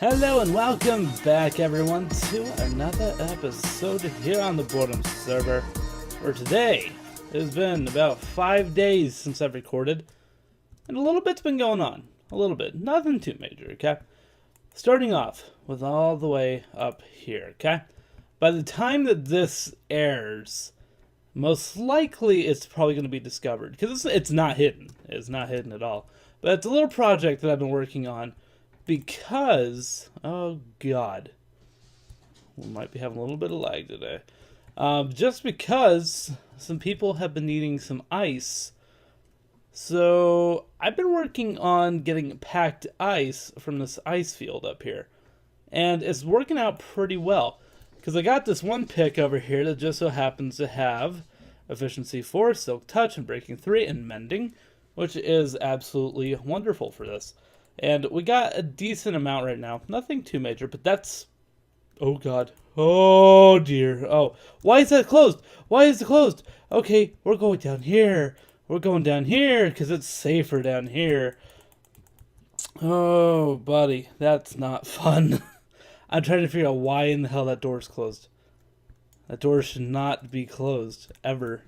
Hello and welcome back everyone to another episode here on the Boredom server, where today it has been about 5 days since I've recorded, and a little bit's been going on. A little bit. Nothing too major, okay? Starting off with all the way up here, okay? By the time that this airs, most likely it's probably going to be discovered, because it's not hidden. It's not hidden at all. But it's a little project that I've been working on, because, oh god, we might be having a little bit of lag today. Just because some people have been needing some ice. So I've been working on getting packed ice from this ice field up here. And it's working out pretty well. Because I got this one pick over here that just so happens to have efficiency 4, silk touch, and breaking 3, and mending. Which is absolutely wonderful for this. And we got a decent amount right now. Nothing too major, but that's... Oh, God. Oh, dear. Oh, why is that closed? Why is it closed? Okay, we're going down here. We're going down here because it's safer down here. Oh, buddy. That's not fun. I'm trying to figure out why in the hell that door's closed. That door should not be closed, ever.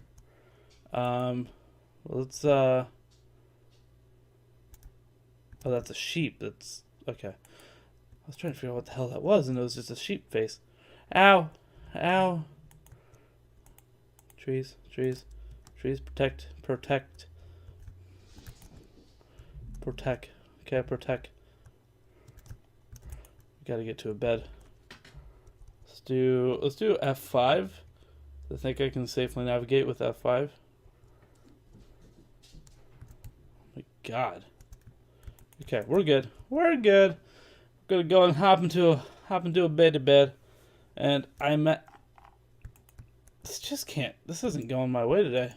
Let's, Oh, that's a sheep. That's... Okay. I was trying to figure out what the hell that was, and it was just a sheep face. Ow! Ow! Trees. Trees. Trees. Protect. Protect. Protect. Okay, protect. Gotta get to a bed. Let's do F5. I think I can safely navigate with F5. Oh my god. Okay, we're good. We're good. I'm gonna go and hop into a bed, and I'm at. This isn't going my way today.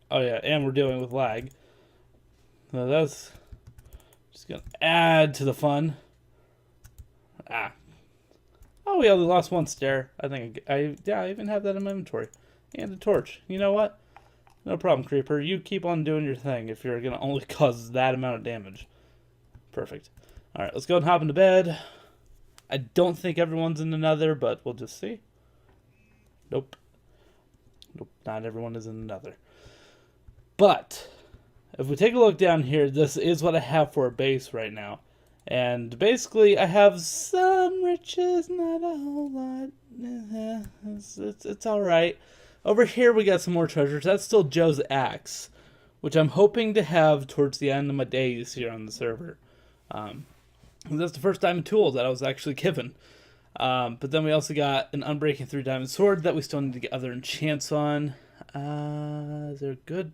Oh yeah, and we're dealing with lag. So that's just gonna add to the fun. Ah. Oh, we only lost one stair. I think I even have that in my inventory, and a torch. You know what? No problem, creeper. You keep on doing your thing if you're gonna only cause that amount of damage. Perfect. Alright, let's go and hop into bed. I don't think everyone's in another, but we'll just see. Nope. Nope, not everyone is in another. But, if we take a look down here, this is what I have for a base right now. And basically, I have some riches, not a whole lot. It's alright. Over here, we got some more treasures. That's still Joe's axe, which I'm hoping to have towards the end of my days here on the server. That's the first diamond tool that I was actually given. But then we also got an unbreaking 3 diamond sword that we still need to get other enchants on. Is there good?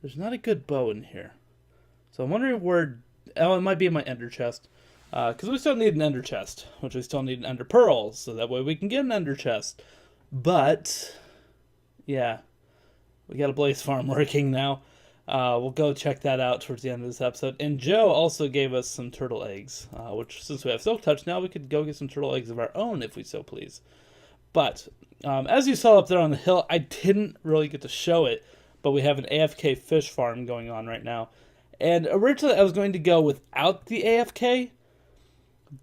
There's not a good bow in here. So I'm wondering where... Oh, it might be in my ender chest. Because we still need an ender chest, which we still need an ender pearl, so that way we can get an ender chest. But, yeah, we got a blaze farm working now. We'll go check that out towards the end of this episode. And Joe also gave us some turtle eggs, which, since we have Silk Touch now, we could go get some turtle eggs of our own if we so please. But, as you saw up there on the hill, I didn't really get to show it, but we have an AFK fish farm going on right now. And originally I was going to go without the AFK,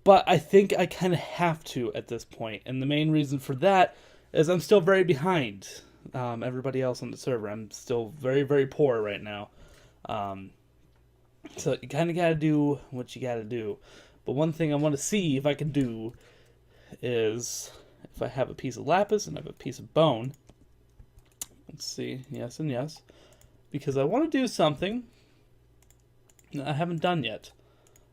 but I think I kind of have to at this point. And the main reason for that is I'm still very behind everybody else on the server. I'm still very, very poor right now. So you kind of got to do what you got to do. But one thing I want to see if I can do is if I have a piece of lapis and I have a piece of bone. Let's see. Yes and yes. Because I want to do something that I haven't done yet.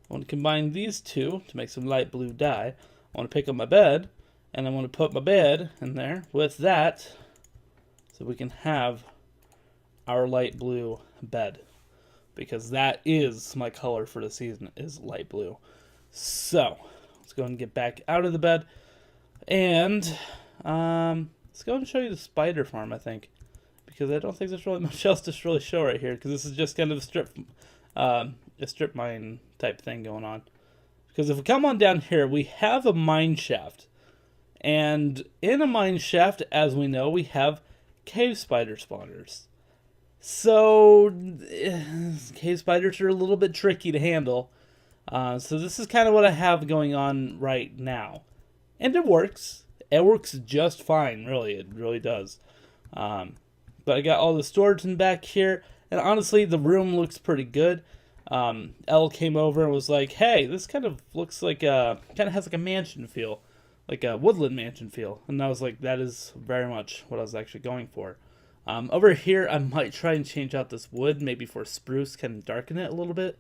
I want to combine these two to make some light blue dye. I want to pick up my bed, and I want to put my bed in there with that, so we can have our light blue bed. Because that is my color for the season, is light blue. So, let's go and get back out of the bed. And, let's go and show you the spider farm, I think. Because I don't think there's really much else to really show right here. Because this is just kind of a strip mine type thing going on. Because if we come on down here, we have a mine shaft. And in a mine shaft, as we know, we have cave spider spawners. So, cave spiders are a little bit tricky to handle. So this is kind of what I have going on right now. And it works. It works just fine, really. It really does. But I got all the storage in back here. And honestly, the room looks pretty good. Elle came over and was like, hey, this kind of looks like kind of has like a mansion feel. Like a woodland mansion feel. And I was like, that is very much what I was actually going for. Over here, I might try and change out this wood, maybe for spruce, kind of darken it a little bit.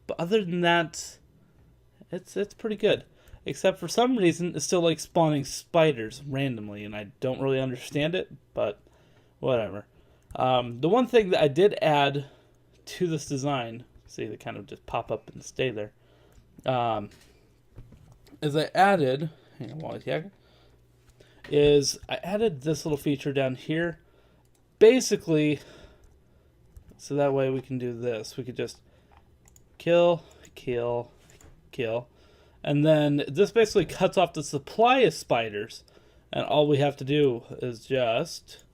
But other than that, it's pretty good. Except for some reason, it's still like spawning spiders randomly, and I don't really understand it, but whatever. The one thing that I did add to this design, see, they kind of just pop up and stay there, is I added, hang on while I check, is I added this little feature down here, basically, so that way we can do this. We could just kill, kill, kill. And then this basically cuts off the supply of spiders. And all we have to do is just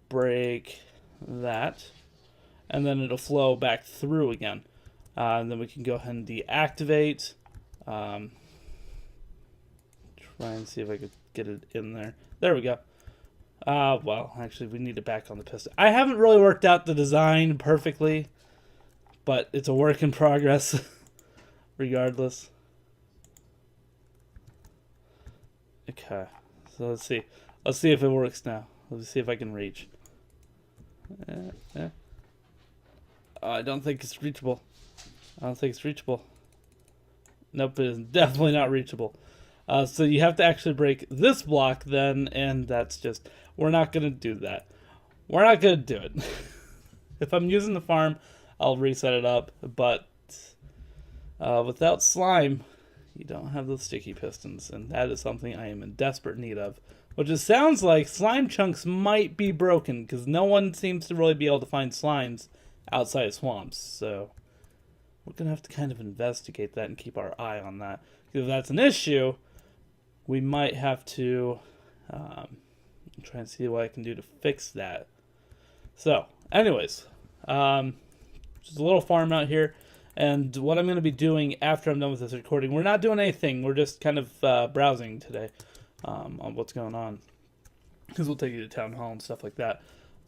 break that. And then it'll flow back through again. And then we can go ahead and deactivate. Try and see if I could get it in there. There we go. Well, actually, we need it back on the piston. I haven't really worked out the design perfectly, but it's a work in progress, regardless. Okay, so let's see. Let's see if it works now. Let's see if I can reach. I don't think it's reachable. I don't think it's reachable. Nope, it is definitely not reachable. So you have to actually break this block then, and that's just... We're not going to do that. We're not going to do it. If I'm using the farm, I'll reset it up. But without slime, you don't have those sticky pistons. And that is something I am in desperate need of. Which it sounds like slime chunks might be broken, because no one seems to really be able to find slimes outside of swamps. So we're going to have to kind of investigate that and keep our eye on that. If that's an issue, we might have to... try and see what I can do to fix that. So, anyways, just a little farm out here, and what I'm going to be doing after I'm done with this recording, we're not doing anything, we're just kind of browsing today on what's going on, because we'll take you to town hall and stuff like that.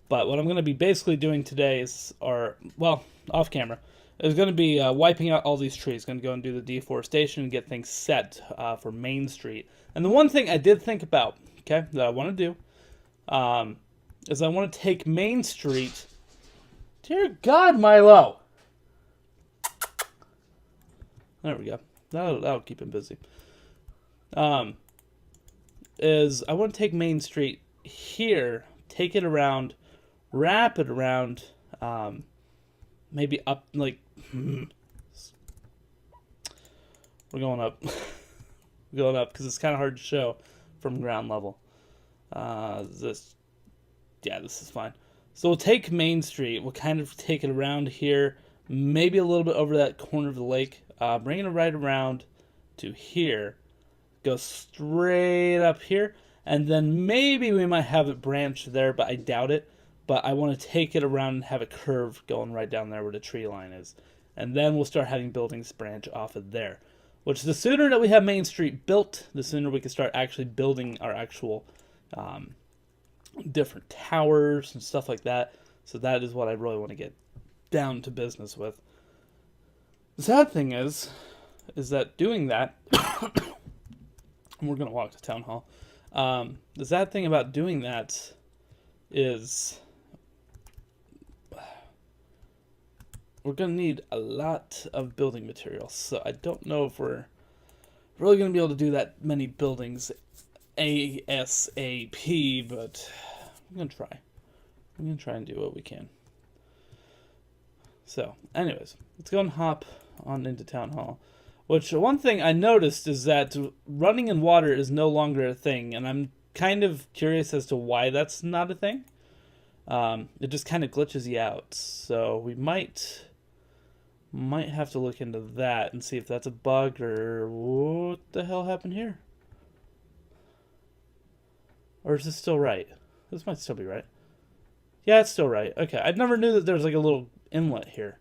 But what I'm going to be basically doing today is, off camera, is going to be wiping out all these trees. Going to go and do the deforestation and get things set for Main Street. And the one thing I did think about, okay, that I want to do, is I want to take Main Street. Dear God, Milo! There we go. That'll keep him busy. Is I want to take Main Street here, take it around, wrap it around, maybe up, like, we're going up. We're going up, because it's kind of hard to show from ground level. This is fine. So we'll take Main Street. We'll kind of take it around here, maybe a little bit over that corner of the lake. Bring it right around to here. Go straight up here, and then maybe we might have it branch there, but I doubt it. But I want to take it around and have a curve going right down there where the tree line is. And then we'll start having buildings branch off of there. Which, the sooner that we have Main Street built, the sooner we can start actually building our actual different towers and stuff like that. So that is what I really want to get down to business with. The sad thing is that doing that, we're going to walk to town hall. The sad thing about doing that is we're going to need a lot of building materials. So I don't know if we're really going to be able to do that many buildings ASAP, but I'm going to try. I'm going to try and do what we can. So, anyways, let's go and hop on into town hall. Which, one thing I noticed is that running in water is no longer a thing, and I'm kind of curious as to why that's not a thing. It just kind of glitches you out. So we might have to look into that and see if that's a bug or what the hell happened here. Or is this still right? This might still be right. Yeah, it's still right. Okay, I never knew that there was like a little inlet here.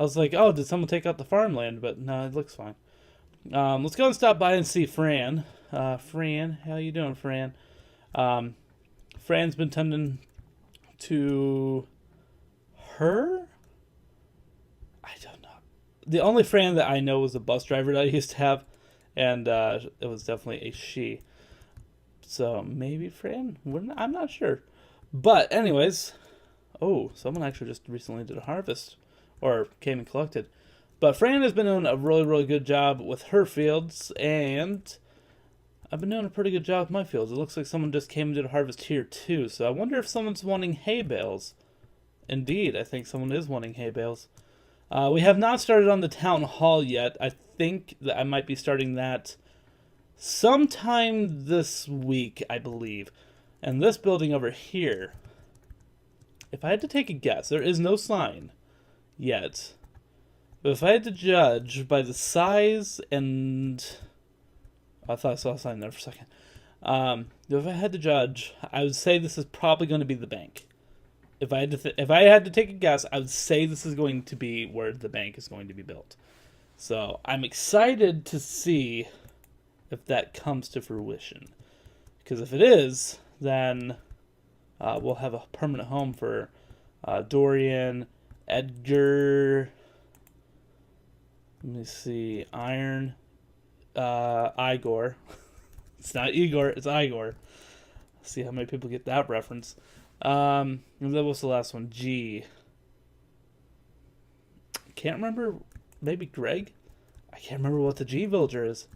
I was like, oh, did someone take out the farmland? But no, it looks fine. Let's go and stop by and see Fran. Fran, how you doing, Fran? Fran's been tending to her? I don't know. The only Fran that I know was a bus driver that I used to have, and it was definitely a she. So maybe Fran? I'm not sure. But anyways, oh, someone actually just recently did a harvest, or came and collected. But Fran has been doing a really, really good job with her fields, and I've been doing a pretty good job with my fields. It looks like someone just came and did a harvest here too, so I wonder if someone's wanting hay bales. Indeed, I think someone is wanting hay bales. We have not started on the town hall yet. I think that I might be starting that sometime this week, I believe. And this building over here, if I had to take a guess, there is no sign yet. But if I had to judge by the size and... I thought I saw a sign there for a second. If I had to judge, I would say this is probably going to be the bank. If I had to take a guess, I would say this is going to be where the bank is going to be built. So I'm excited to see if that comes to fruition. Because if it is, then we'll have a permanent home for Dorian, Edgar, let me see, Iron, Igor. It's not Igor, it's Igor. Let's see how many people get that reference. And then what's the last one? G. Can't remember. Maybe Greg? I can't remember what the G villager is.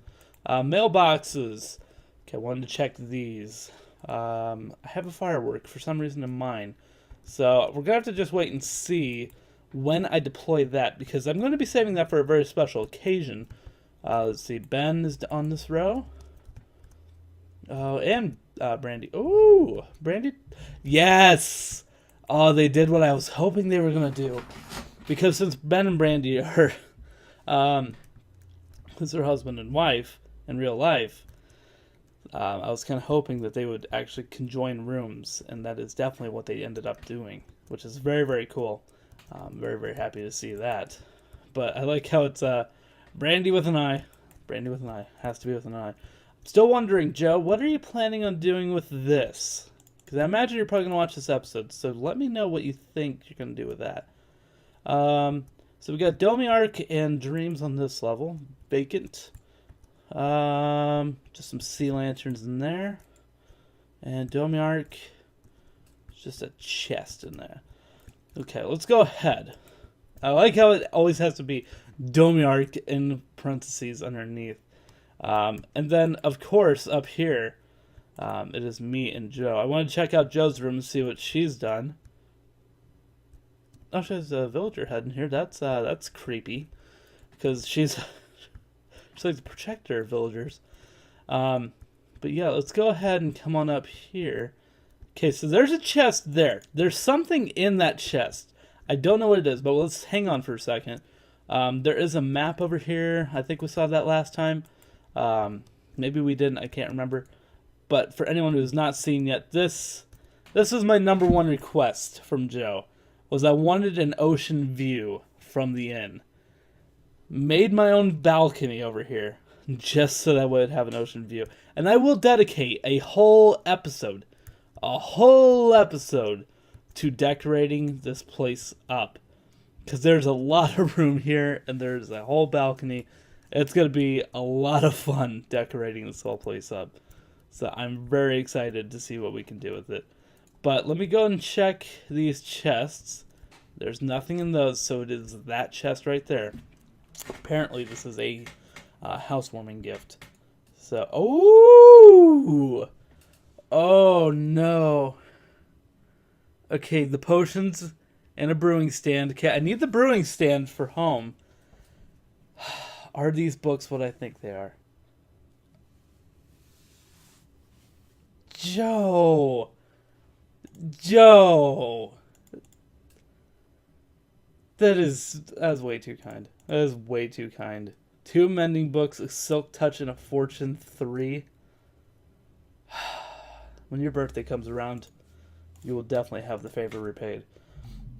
Mailboxes. Okay, I wanted to check these. I have a firework for some reason in mine. So we're going to have to just wait and see when I deploy that, because I'm going to be saving that for a very special occasion. Let's see. Ben is on this row. Oh, and Brandy. Ooh, Brandy. Yes! Oh, they did what I was hoping they were going to do. Because since Ben and Brandy are since they're husband and wife in real life, I was kind of hoping that they would actually conjoin rooms, and that is definitely what they ended up doing, which is very, very cool. I'm very, very happy to see that. But I like how it's Brandy with an I. Brandy with an I. Has to be with an I. I'm still wondering, Joe, what are you planning on doing with this? Because I imagine you're probably going to watch this episode, so let me know what you think you're going to do with that. So we got Domiark and Dreams on this level. Vacant. Just some sea lanterns in there. And Domiark, just a chest in there. Okay, let's go ahead. I like how it always has to be Domiark in parentheses underneath. And then, of course, up here, it is me and Joe. I want to check out Joe's room and see what she's done. Oh, she has a villager head in here. That's creepy, because she's like the protector of villagers. But yeah, let's go ahead and come on up here. Okay, so there's a chest there. There's something in that chest. I don't know what it is, but let's hang on for a second. There is a map over here. I think we saw that last time. Maybe we didn't. I can't remember. But for anyone who's not seen yet, this is my number one request from Joe. Was I wanted an ocean view from the inn. Made my own balcony over here, just so that I would have an ocean view. And I will dedicate a whole episode to decorating this place up. Because there's a lot of room here, and there's a whole balcony. It's going to be a lot of fun decorating this whole place up. So I'm very excited to see what we can do with it. But let me go and check these chests. There's nothing in those, so it is that chest right there. Apparently this is a housewarming gift. So, oh no. Okay, the potions and a brewing stand. Okay, I need the brewing stand for home. Are these books what I think they are? Joe. That's way too kind. That is way too kind. 2 mending books, a silk touch, and a fortune 3. When your birthday comes around, you will definitely have the favor repaid.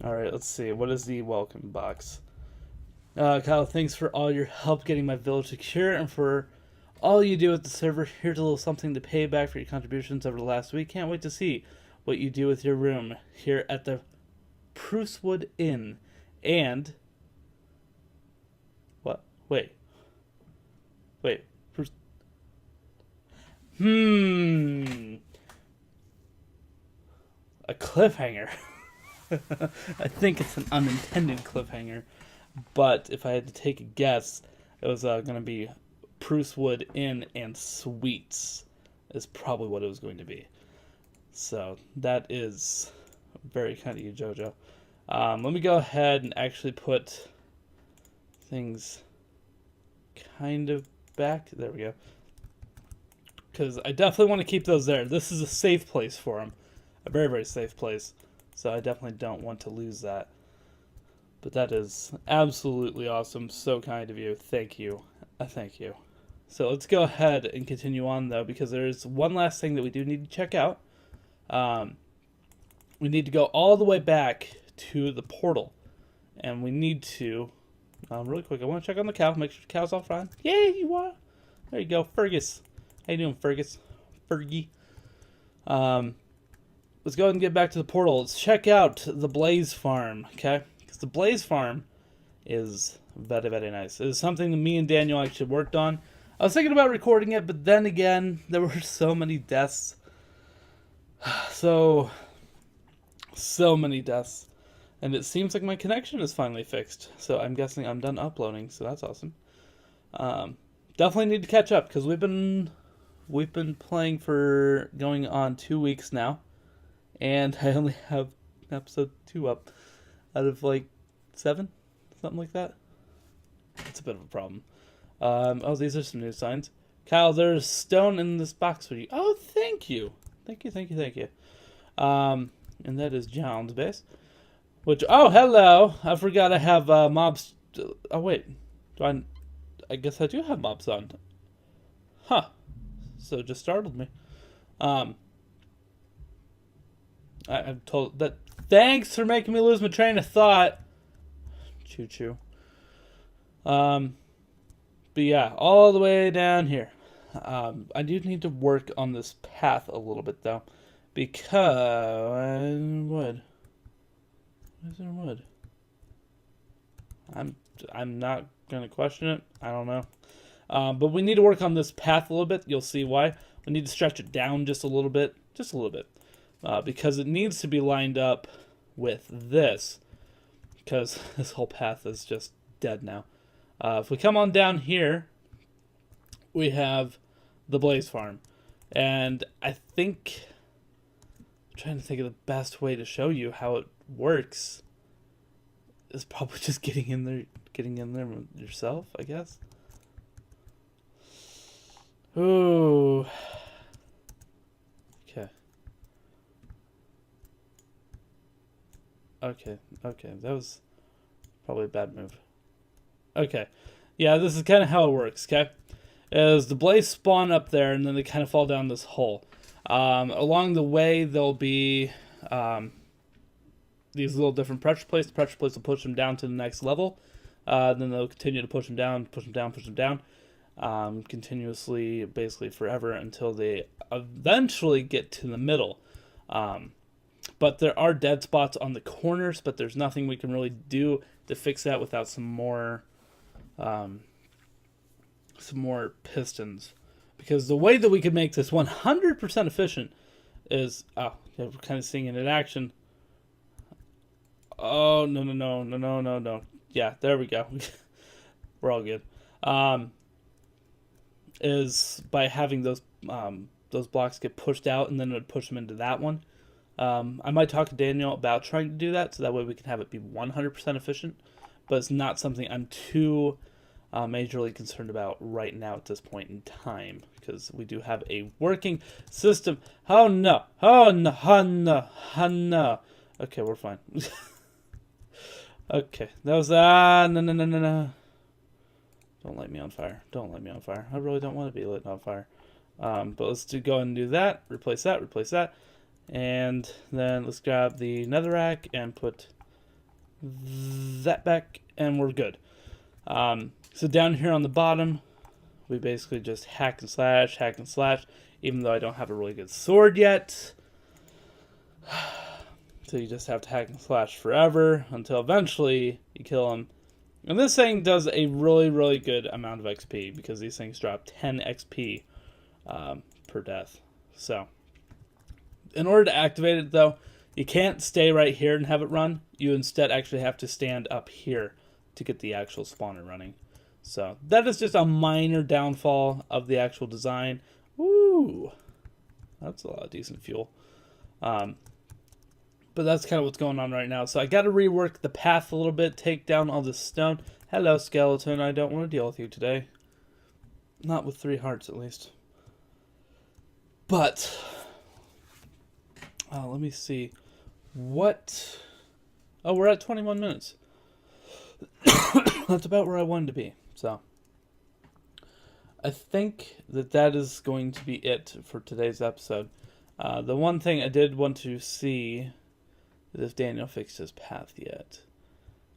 Alright, let's see. What is the welcome box? Kyle, thanks for all your help getting my village secure and for all you do with the server. Here's a little something to pay back for your contributions over the last week. Can't wait to see what you do with your room here at the Sprucewood Inn. And what? Wait. Bruce. A cliffhanger. I think it's an unintended cliffhanger, but if I had to take a guess, it was going to be Sprucewood Inn and Suites is probably what it was going to be. So that is very kind of you, Jojo. Let me go ahead and actually put things kind of back. There we go. Because I definitely want to keep those there. This is a safe place for them. A very, very safe place. So I definitely don't want to lose that. But that is absolutely awesome. So kind of you. Thank you. Thank you. So let's go ahead and continue on, though, because there's one last thing that we do need to check out. We need to go all the way back to the portal. And we need to, really quick, I want to check on the cow. Make sure the cow's all fine. Yeah, you are. There you go, Fergus. How you doing, Fergus? Fergie. Let's go ahead and get back to the portal. Let's check out the Blaze Farm, okay? Because the Blaze Farm is very, very nice. It is something that me and Daniel actually worked on. I was thinking about recording it, but then again, there were so many deaths. So many deaths. And it seems like my connection is finally fixed. So I'm guessing I'm done uploading, so that's awesome. Definitely need to catch up, because we've been playing for going on 2 weeks now. And I only have episode 2 up out of like 7, something like that. It's a bit of a problem. Oh, these are some new signs. Kyle, there's stone in this box for you. Oh, thank you. Thank you. And that is John's base. Which, oh, hello. I forgot I have mobs. Oh, wait. I guess I do have mobs on. Huh. So it just startled me. I'm told that. Thanks for making me lose my train of thought. Choo-choo. But yeah, all the way down here. I do need to work on this path a little bit, though. Because... wood. Where's there wood? I'm not going to question it. I don't know. But we need to work on this path a little bit. You'll see why. We need to stretch it down just a little bit. Just a little bit. Because it needs to be lined up with this. Because this whole path is just dead now. If we come on down here, we have the Blaze Farm. And I think... I'm trying to think of the best way to show you how it works. Is probably just getting in there yourself, I guess. Ooh. Okay, that was probably a bad move. Okay, yeah, this is kind of how it works, okay? Is the blaze spawn up there, and then they kind of fall down this hole. Along the way, there'll be these little different pressure plates. The pressure plates will push them down to the next level. Then they'll continue to push them down, continuously, basically forever, until they eventually get to the middle. But there are dead spots on the corners, but there's nothing we can really do to fix that without some more pistons. Because the way that we could make this 100% efficient is... Oh, yeah, we're kind of seeing it in action. Oh, no. Yeah, there we go. We're all good. Is by having those blocks get pushed out, and then it would push them into that one. I might talk to Daniel about trying to do that, so that way we can have it be 100% efficient. But it's not something I'm too majorly concerned about right now at this point in time, because we do have a working system. Oh no. Okay, we're fine. Okay, that was no. Don't light me on fire. I really don't want to be lit on fire. But let's go and do that. Replace that. And then let's grab the netherrack and put that back, and we're good. So down here on the bottom, we basically just hack and slash, even though I don't have a really good sword yet. So you just have to hack and slash forever until eventually you kill him. And this thing does a really, really good amount of XP because these things drop 10 XP per death. So, in order to activate it though, you can't stay right here and have it run. You instead actually have to stand up here to get the actual spawner running. So, that is just a minor downfall of the actual design. Woo! That's a lot of decent fuel. But that's kind of what's going on right now. So I got to rework the path a little bit, take down all this stone. Hello, skeleton. I don't want to deal with you today. Not with 3 hearts, at least. But, let me see. What? Oh, we're at 21 minutes. That's about where I wanted to be. So, I think that is going to be it for today's episode. The one thing I did want to see is if Daniel fixed his path yet.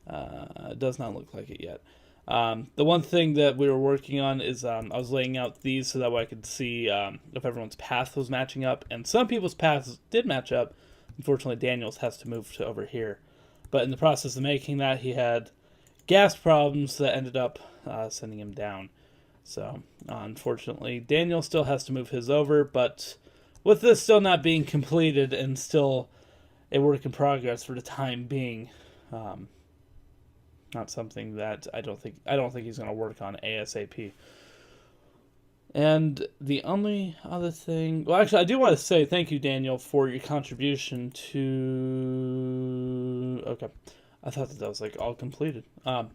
It does not look like it yet. The one thing that we were working on is I was laying out these so that way I could see if everyone's path was matching up. And some people's paths did match up. Unfortunately, Daniel's has to move to over here. But in the process of making that, he had gas problems that ended up sending him down. So, unfortunately, Daniel still has to move his over. But with this still not being completed and still a work in progress for the time being, not something that I don't think he's going to work on ASAP. And the only other thing, well, actually, I do want to say thank you, Daniel, for your contribution to. Okay, I thought that was like all completed. I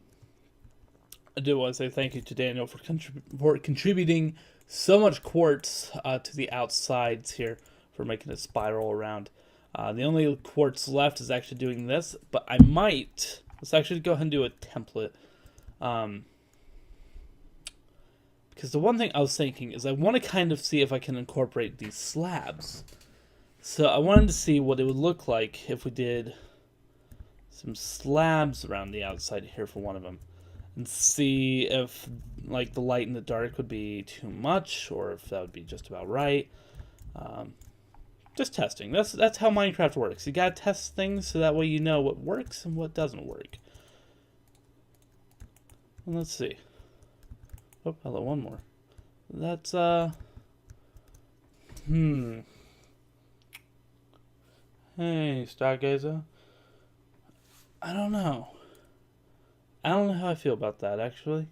do want to say thank you to Daniel for contributing so much quartz to the outsides here for making it spiral around. The only quartz left is actually doing this, but I might. Let's actually go ahead and do a template. Because the one thing I was thinking is I want to kind of see if I can incorporate these slabs. So I wanted to see what it would look like if we did some slabs around the outside here for one of them. And see if like the light and the dark would be too much or if that would be just about right. Just testing. That's how Minecraft works. You gotta test things so that way you know what works and what doesn't work. And let's see. Oh, hello, one more. That's Hey, Stargazer. I don't know. I don't know how I feel about that, actually.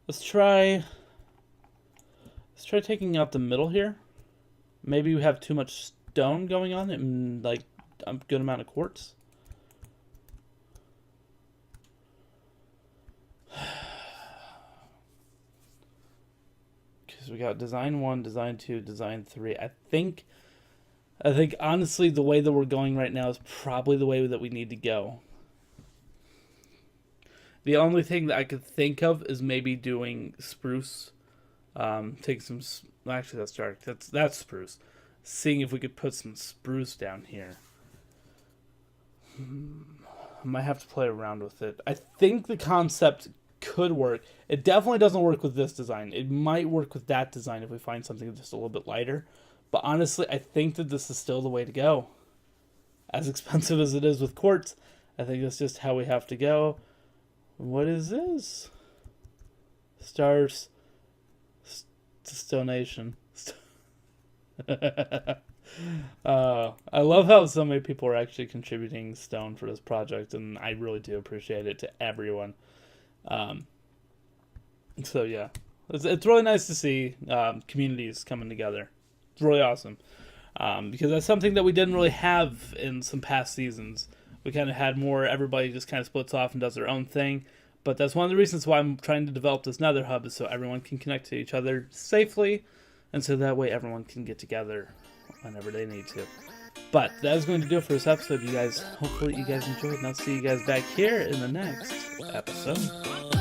Let's try taking out the middle here. Maybe we have too much stone going on and like a good amount of quartz. Because we got design 1, design 2, design 3. I think honestly the way that we're going right now is probably the way that we need to go. The only thing that I could think of is maybe doing spruce. Take some. Actually, that's dark. That's spruce. Seeing if we could put some spruce down here. I might have to play around with it. I think the concept could work. It definitely doesn't work with this design. It might work with that design if we find something just a little bit lighter. But honestly, I think that this is still the way to go. As expensive as it is with quartz, I think that's just how we have to go. What is this? Stars. Stonation. I love how so many people are actually contributing stone for this project, and I really do appreciate it to everyone. So yeah, it's really nice to see communities coming together. It's really awesome because that's something that we didn't really have in some past seasons. We kind of had more, everybody just kind of splits off and does their own thing. But that's one of the reasons why I'm trying to develop this Nether Hub, is so everyone can connect to each other safely, and so that way everyone can get together whenever they need to. But that is going to do it for this episode, you guys. Hopefully you guys enjoyed, and I'll see you guys back here in the next episode.